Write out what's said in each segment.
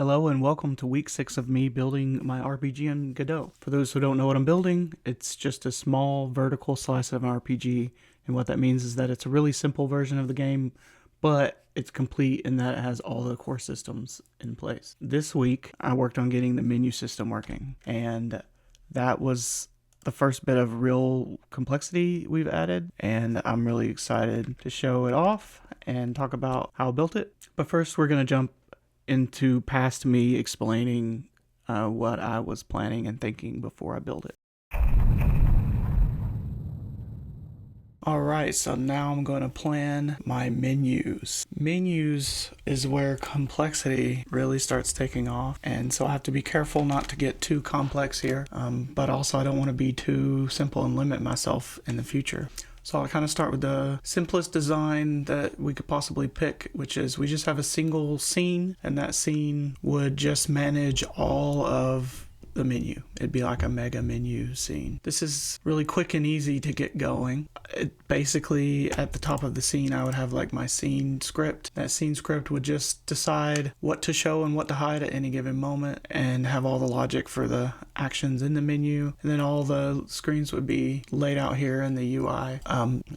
Hello and welcome to week 6 of me building my RPG in Godot. For those who don't know what I'm building, it's just a small vertical slice of an RPG, and what that means is that it's a really simple version of the game, but it's complete in that it has all the core systems in place. This week, I worked on getting the menu system working, and that was the first bit of real complexity we've added, and I'm really excited to show it off and talk about how I built it. But first, we're going to jump into past me explaining what I was planning and thinking before I built it. Alright, so now I'm going to plan my menus. Menus is where complexity really starts taking off, and so I have to be careful not to get too complex here, but also I don't want to be too simple and limit myself in the future. So I'll kind of start with the simplest design that we could possibly pick, which is we just have a single scene, and that scene would just manage all of the menu. It'd be like a mega menu scene. This is really quick and easy to get going. Basically, at the top of the scene, I would have like my scene script. That scene script would just decide what to show and what to hide at any given moment and have all the logic for the actions in the menu. And then all the screens would be laid out here in the UI.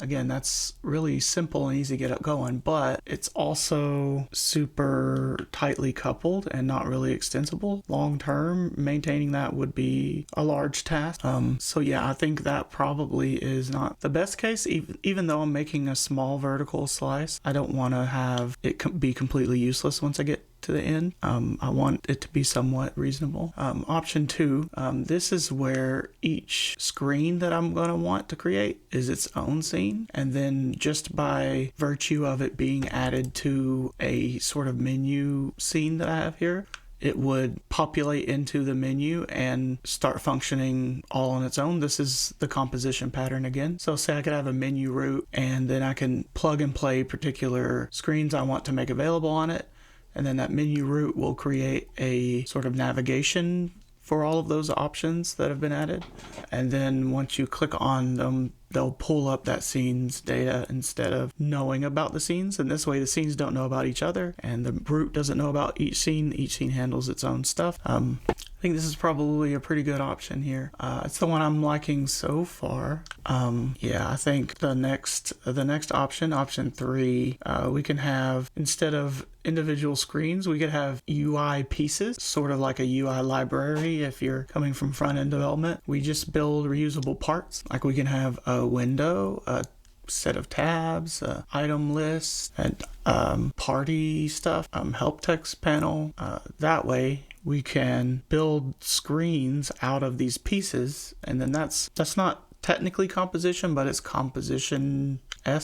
Again, that's really simple and easy to get going, but it's also super tightly coupled and not really extensible. Long term, maintaining that would be a large task. So yeah, I think that probably is not the best case. Even though I'm making a small vertical slice, I don't want to have it be completely useless once I get to the end. I want it to be somewhat reasonable. Option 2, this is where each screen that I'm going to want to create is its own scene, and then just by virtue of it being added to a sort of menu scene that I have here, it would populate into the menu and start functioning all on its own. This is the composition pattern again. So say I could have a menu root, and then I can plug and play particular screens I want to make available on it, and then that menu root will create a sort of navigation for all of those options that have been added. And then once you click on them, they'll pull up that scene's data instead of knowing about the scenes. And this way the scenes don't know about each other, and the root doesn't know about each scene. Each scene handles its own stuff. I think this is probably a pretty good option here. It's the one I'm liking so far. Yeah, I think the next option 3, we can have, instead of individual screens, we could have UI pieces, sort of like a UI library. If you're coming from front-end development, we just build reusable parts. Like we can have a window, a set of tabs, item lists, and party stuff, help text panel. That way we can build screens out of these pieces, and then that's not technically composition, but it's composition.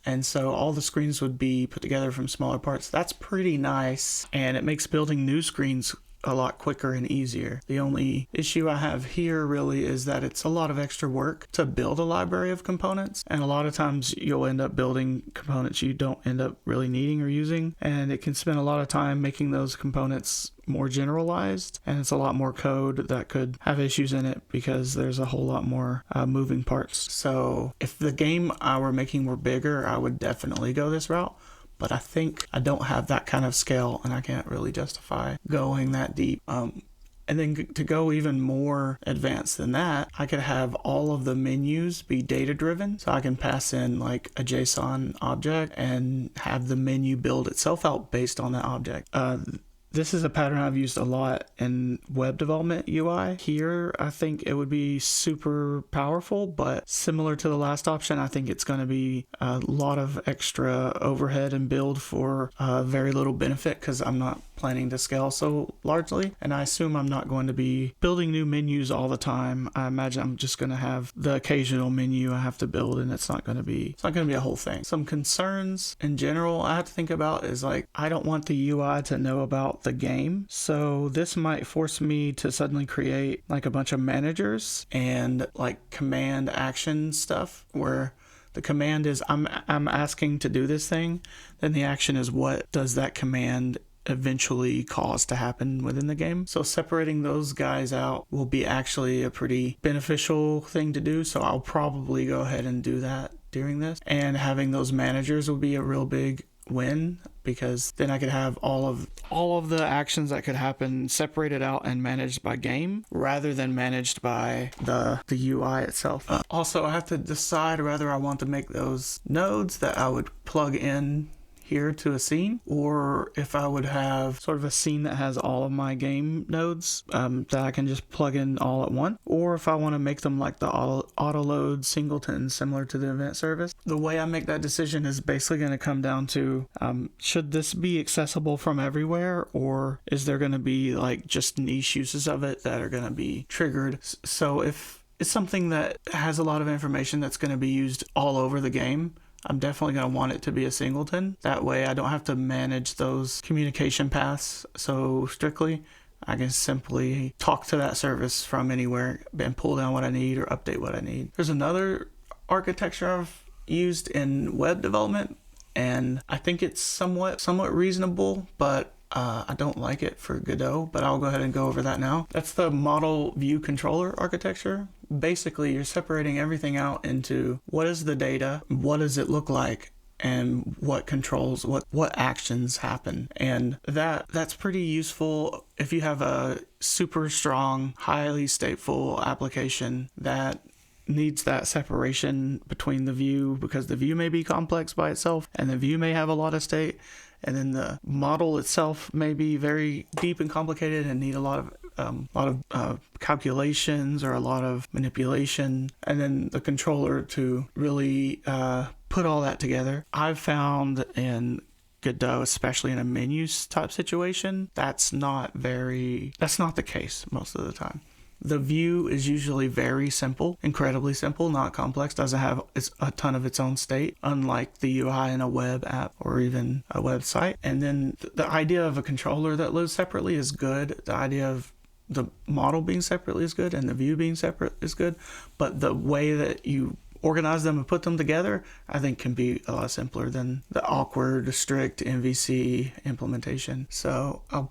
And so all the screens would be put together from smaller parts. That's pretty nice, and it makes building new screens a lot quicker and easier. The only issue I have here really is that it's a lot of extra work to build a library of components, and a lot of times you'll end up building components you don't end up really needing or using, and it can spend a lot of time making those components more generalized, and it's a lot more code that could have issues in it because there's a whole lot more moving parts. So if the game I were making were bigger, I would definitely go this route. But I think I don't have that kind of scale, and I can't really justify going that deep. And then to go even more advanced than that, I could have all of the menus be data driven. So I can pass in like a JSON object and have the menu build itself out based on that object. This is a pattern I've used a lot in web development UI. Here, I think it would be super powerful, but similar to the last option, I think it's going to be a lot of extra overhead and build for very little benefit, because I'm not planning to scale so largely, and I assume I'm not going to be building new menus all the time. I imagine I'm just going to have the occasional menu I have to build, and it's not going to be a whole thing. Some concerns in general I have to think about is, like, I don't want the UI to know about the game, so this might force me to suddenly create like a bunch of managers and like command action stuff, where the command is I'm asking to do this thing, then the action is what does that command eventually cause to happen within the game. So separating those guys out will be actually a pretty beneficial thing to do, so I'll probably go ahead and do that during this. And having those managers will be a real big win, because then I could have all of the actions that could happen separated out and managed by game rather than managed by the UI itself. Also, I have to decide whether I want to make those nodes that I would plug in here to a scene, or if I would have sort of a scene that has all of my game nodes that I can just plug in all at once, or if I want to make them like the auto load singletons similar to the event service. The way I make that decision is basically going to come down to should this be accessible from everywhere, or is there going to be like just niche uses of it that are going to be triggered? So if it's something that has a lot of information that's going to be used all over the game, I'm definitely going to want it to be a singleton. That way I don't have to manage those communication paths so strictly. I can simply talk to that service from anywhere and pull down what I need or update what I need. There's another architecture I've used in web development, and I think it's somewhat reasonable, but I don't like it for Godot, but I'll go ahead and go over that now. That's the model view controller architecture. Basically, you're separating everything out into what is the data, what does it look like, and what controls what actions happen. And that's pretty useful if you have a super strong, highly stateful application that needs that separation between the view, because the view may be complex by itself and the view may have a lot of state, and then the model itself may be very deep and complicated and need a lot of calculations or a lot of manipulation, and then the controller to really put all that together. I've found in Godot, especially in a menus type situation, that's not the case most of the time. The view is usually very simple, incredibly simple, not complex, doesn't have a ton of its own state, unlike the UI in a web app or even a website. And then the idea of a controller that lives separately is good. The idea of the model being separately is good, and the view being separate is good. But the way that you organize them and put them together, I think can be a lot simpler than the awkward, strict MVC implementation. So I'm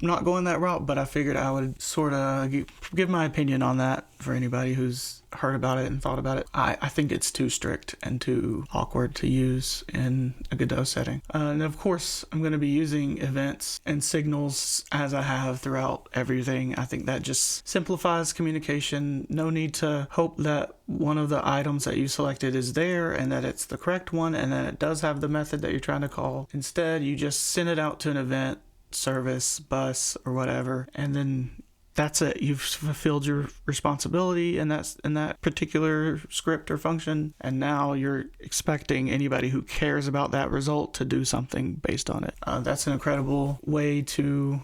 not going that route, but I figured I would sort of give my opinion on that for anybody who's heard about it and thought about it. I think it's too strict and too awkward to use in a Godot setting. And of course, I'm going to be using events and signals as I have throughout everything. I think that just simplifies communication. No need to hope that one of the items that you selected is there and that it's the correct one and that it does have the method that you're trying to call. Instead, you just send it out to an event, service, bus, or whatever, and then that's it. You've fulfilled your responsibility in that particular script or function, and now you're expecting anybody who cares about that result to do something based on it. That's an incredible way to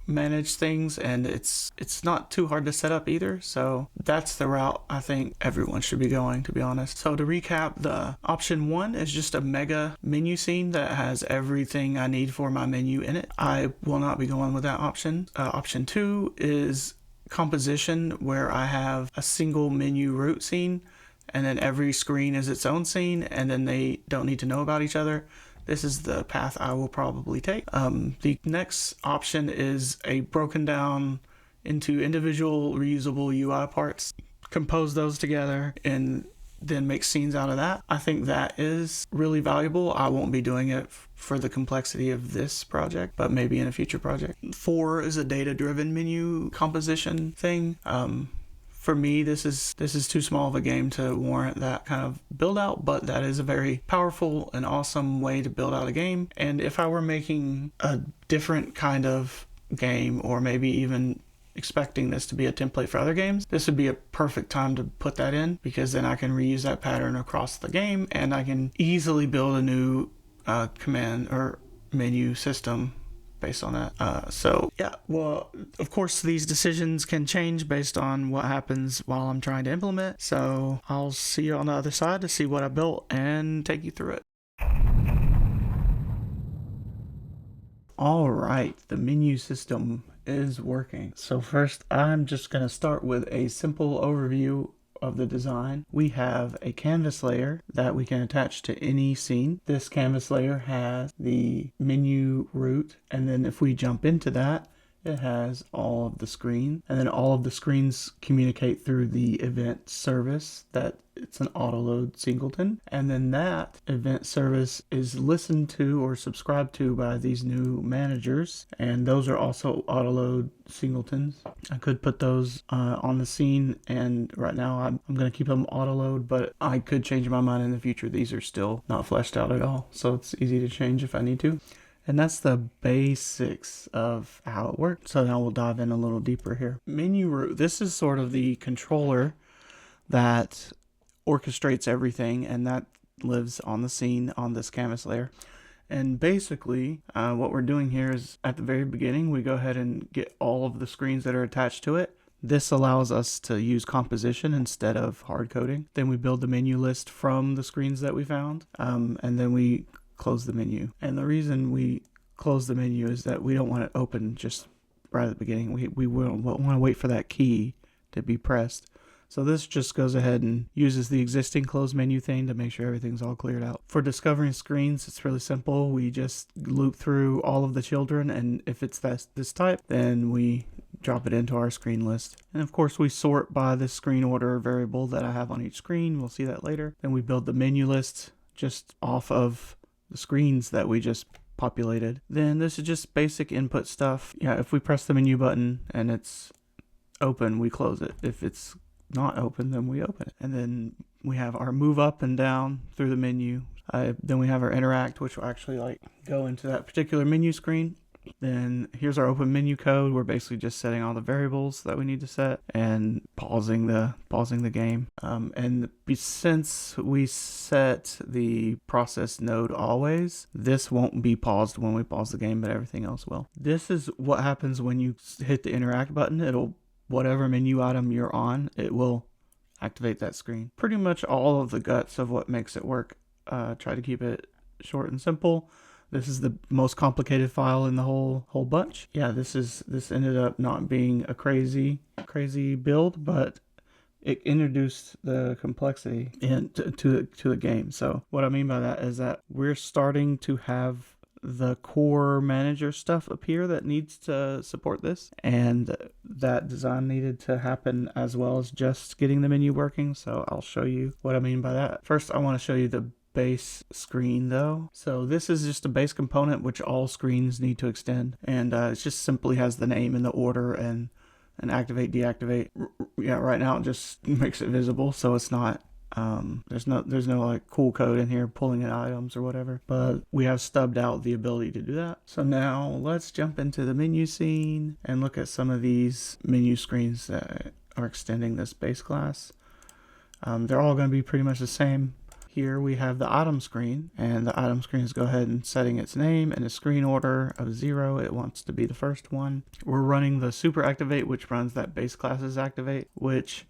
manage things, and it's not too hard to set up either. So that's the route I think everyone should be going, to be honest. So to recap, the option 1 is just a mega menu scene that has everything I need for my menu in it. I will not be going with that option. Option 2 is composition, where I have a single menu root scene and then every screen is its own scene, and then they don't need to know about each other. This is the path I will probably take. The next option is a broken down into individual reusable UI parts. Compose those together and then make scenes out of that. I think that is really valuable. I won't be doing it for the complexity of this project, but maybe in a future project. 4 is a data-driven menu composition thing. For me, this is too small of a game to warrant that kind of build out, but that is a very powerful and awesome way to build out a game. And if I were making a different kind of game, or maybe even expecting this to be a template for other games, this would be a perfect time to put that in, because then I can reuse that pattern across the game and I can easily build a new command or menu system based on that. So yeah, well, of course these decisions can change based on what happens while I'm trying to implement. So I'll see you on the other side to see what I built and take you through it. All right, the menu system is working. So first, I'm just going to start with a simple overview of the design. We have a canvas layer that we can attach to any scene. This canvas layer has the menu root, and then if we jump into that it has all of the screen, and then all of the screens communicate through the event service that it's an autoload singleton, and then that event service is listened to or subscribed to by these new managers, and those are also autoload singletons. I could put those on the scene, and right now I'm going to keep them autoload, but I could change my mind in the future. These are still not fleshed out at all, so it's easy to change if I need to. And that's the basics of how it works. So now we'll dive in a little deeper here. Menu root. This is sort of the controller that orchestrates everything, and that lives on the scene on this canvas layer. And basically, what we're doing here is at the very beginning, we go ahead and get all of the screens that are attached to it. This allows us to use composition instead of hard coding. Then we build the menu list from the screens that we found, and then we close the menu. And the reason we close the menu is that we don't want it open just right at the beginning. We want to wait for that key to be pressed. So this just goes ahead and uses the existing close menu thing to make sure everything's all cleared out. For discovering screens, it's really simple. We just loop through all of the children, and if it's this type, then we drop it into our screen list. And of course we sort by the screen order variable that I have on each screen. We'll see that later. Then we build the menu list just off of the screens that we just populated. Then this is just basic input stuff. Yeah, if we press the menu button and it's open, we close it. If it's not open, then we open it. And then we have our move up and down through the menu. Then we have our interact, which will actually go into that particular menu screen. Then here's our open menu code. We're basically just setting all the variables that we need to set and pausing the game. And since we set the process node always, this won't be paused when we pause the game, but everything else will. This is what happens when you hit the interact button. Whatever menu item you're on, it will activate that screen. Pretty much all of the guts of what makes it work. Try to keep it short and simple. This is the most complicated file in the whole bunch. Yeah, this ended up not being a crazy build, but it introduced the complexity to the game. So what I mean by that is that we're starting to have the core manager stuff appear that needs to support this, and that design needed to happen as well as just getting the menu working. So I'll show you what I mean by that. First, I want to show you the base screen though. So this is just a base component which all screens need to extend, and it just simply has the name and the order and activate, deactivate. Yeah, right now it just makes it visible, so it's not there's no cool code in here pulling in items or whatever, but we have stubbed out the ability to do that. So now let's jump into the menu scene and look at some of these menu screens that are extending this base class. They're all going to be pretty much the same. Here we have the item screen, and the item screen is go ahead and setting its name and a screen order of 0. It wants to be the first one. We're running the super activate, which runs that base class's activate, which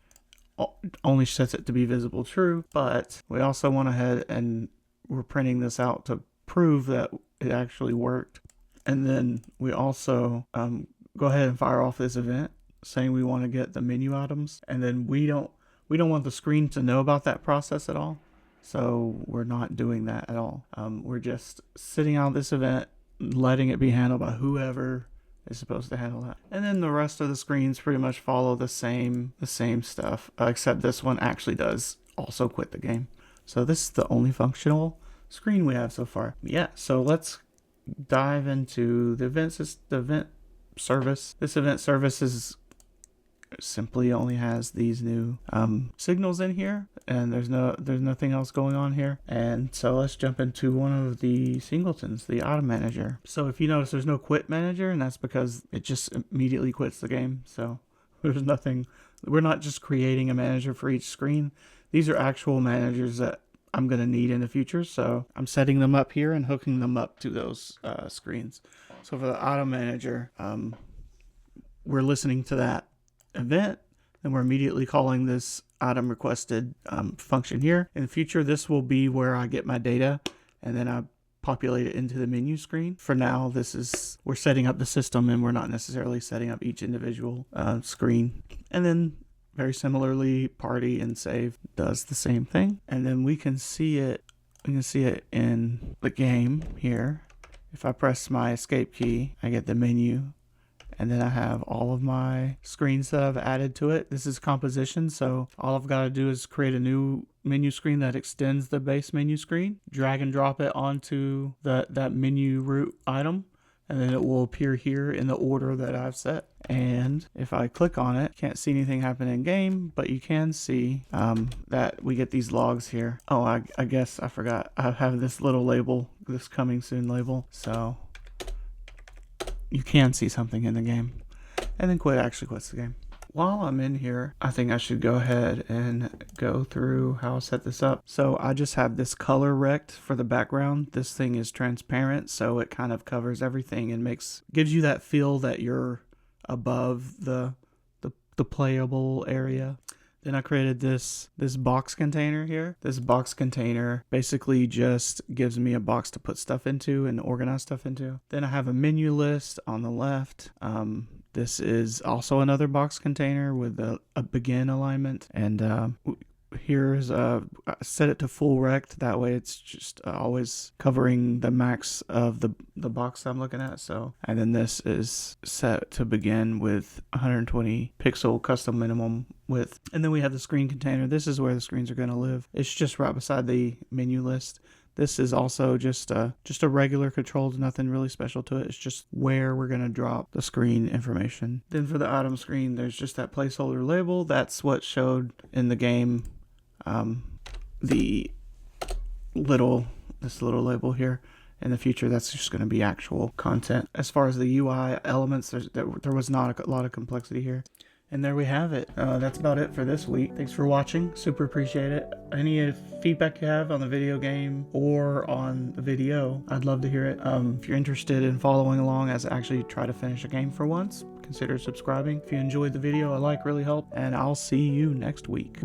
only sets it to be visible true, but we also went ahead and we're printing this out to prove that it actually worked. And then we also go ahead and fire off this event saying we want to get the menu items, and then we don't want the screen to know about that process at all. So we're not doing that at all. We're just sitting out this event, letting it be handled by whoever is supposed to handle that. And then the rest of the screens pretty much follow the same stuff, except this one actually does also quit the game. So this is the only functional screen we have so far. Yeah, so let's dive into the event service. This event service is simply only has these new signals in here, and there's nothing else going on here. And so let's jump into one of the singletons, the item manager. So if you notice, there's no quit manager, and that's because it just immediately quits the game. So there's nothing, we're not just creating a manager for each screen. These are actual managers that I'm going to need in the future, so I'm setting them up here and hooking them up to those screens. So for the item manager, we're listening to that event, and we're immediately calling this item requested function here. In the future, this will be where I get my data, and then I populate it into the menu screen. For now, we're setting up the system, and we're not necessarily setting up each individual screen. And then very similarly, party and save does the same thing. And then we can see it in the game here. If I press my escape key, I get the menu, And then I have all of my screens that I've added to it. This is composition, so all I've got to do is create a new menu screen that extends the base menu screen, drag and drop it onto that menu root item, and then it will appear here in the order that I've set. And if I click on it, can't see anything happen in game, but you can see that we get these logs here. Oh, I guess I forgot. I have this little label, this coming soon label, so you can see something in the game. And then actually quits the game. While I'm in here, I think I should go ahead and go through how I set this up. So I just have this color rect for the background. This thing is transparent, so it kind of covers everything and gives you that feel that you're above the playable area. Then I created this box container here. This box container basically just gives me a box to put stuff into and organize stuff into. Then I have a menu list on the left. This is also another box container with a begin alignment. And here's I set it to full rect. That way it's just always covering the max of the box I'm looking at. So, and then this is set to begin with 120 pixel custom minimum width. And then we have the screen container. This is where the screens are going to live. It's just right beside the menu list. This is also just a regular control, nothing really special to it. It's just where we're going to drop the screen information. Then for the item screen, there's just that placeholder label. That's what showed in the game. This little label here. In the future, that's just going to be actual content. As far as the UI elements, there was not a lot of complexity here. And there we have it. That's about it for this week. Thanks for watching. Super appreciate it. Any feedback you have on the video game or on the video, I'd love to hear it. If you're interested in following along as I actually try to finish a game for once, consider subscribing. If you enjoyed the video, a like really helps. And I'll see you next week.